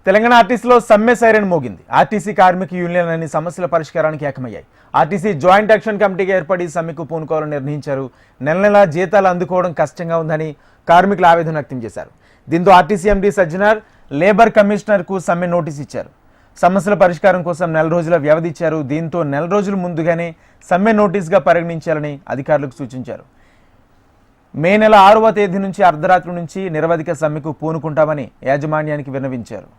తెలంగాణ ఆర్టీసీలో సమ్మె సైరన్ మోగింది. ఆర్టీసీ కార్మిక యూనియన్ అన్ని సమస్యల పరిష్కారానికి ఏకమయ్యాయి. ఆర్టీసీ జాయింట్ యాక్షన్ కమిటీగా ఏర్పడి సమ్మెకు పూనుకోవాలని నిర్ణయించారు. నెల నెలా జీతాలు అందుకోవడం కష్టంగా ఉందని కార్మికులు ఆవేదన వ్యక్తం చేశారు. దీంతో ఆర్టీసీ ఎండీ సజ్జనార్ లేబర్ కమిషనర్కు సమ్మె నోటీస్ ఇచ్చారు. సమస్యల పరిష్కారం కోసం 4 రోజుల వ్యవధి ఇచ్చారు. దీంతో 4 రోజుల ముందుగానే సమ్మె నోటీస్గా పరిగణించాలని అధికారులకు సూచించారు. మే నెల 6వ తేదీ నుంచి అర్ధరాత్రి నుంచి నిరవధిక సమ్మెకు పూనుకుంటామని యాజమాన్యానికి విన్నవించారు.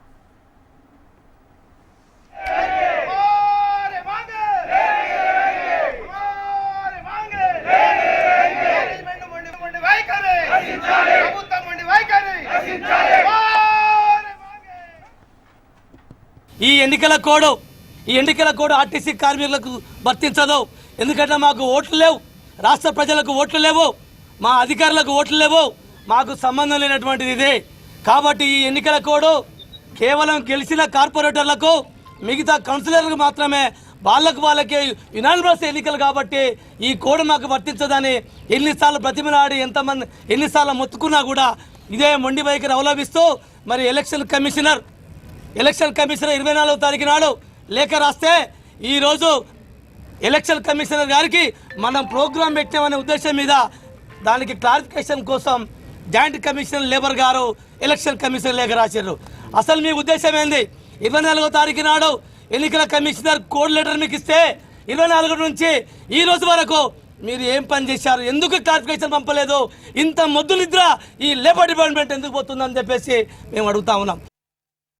ఈ ఎన్నికల కోడ్ ఆర్టీసీ కార్మికులకు వర్తించదు. ఎందుకంటే మాకు ఓట్లు లేవు, రాష్ట్ర ప్రజలకు ఓట్లు లేవు, మా అధికారులకు ఓట్లు లేవు, మాకు సంబంధం లేనటువంటిది ఇదే. కాబట్టి ఈ ఎన్నికల కోడ్ కేవలం గెలిచిన కార్పొరేటర్లకు, మిగతా కౌన్సిలర్లకు మాత్రమే, వాళ్ళకే యునానిమస్ ఎన్నికలు కాబట్టి ఈ కోడ్ మాకు వర్తించదని ఎన్నిసార్లు బ్రతిమలాడి ఎన్నిసార్లు మొత్తుకున్నా కూడా ఇదే మొండి వైఖరి అవలంబిస్తూ మరి ఎలక్షన్ కమిషనర్ 24వ తారీఖు నాడు లేఖ రాస్తే ఈరోజు ఎలక్షన్ కమిషనర్ గారికి మనం ప్రోగ్రాం పెట్టామనే ఉద్దేశం మీద దానికి క్లారిఫికేషన్ కోసం జాయింట్ కమిషనర్ లేబర్ గారు ఎలక్షన్ కమిషనర్ లేఖ రాశారు. అసలు మీ ఉద్దేశం ఏంది? 24వ తారీఖు నాడు ఎన్నికల కమిషనర్ కోడ్ లెటర్ మీకు ఇస్తే 24 నుంచి ఈ రోజు వరకు మీరు ఏం పని చేశారు? ఎందుకు క్లారిఫికేషన్ పంపలేదు? ఇంత మొద్దు నిద్ర ఈ లేబర్ డిపార్ట్మెంట్ ఎందుకు పోతుందని చెప్పేసి మేము అడుగుతా ఉన్నాం.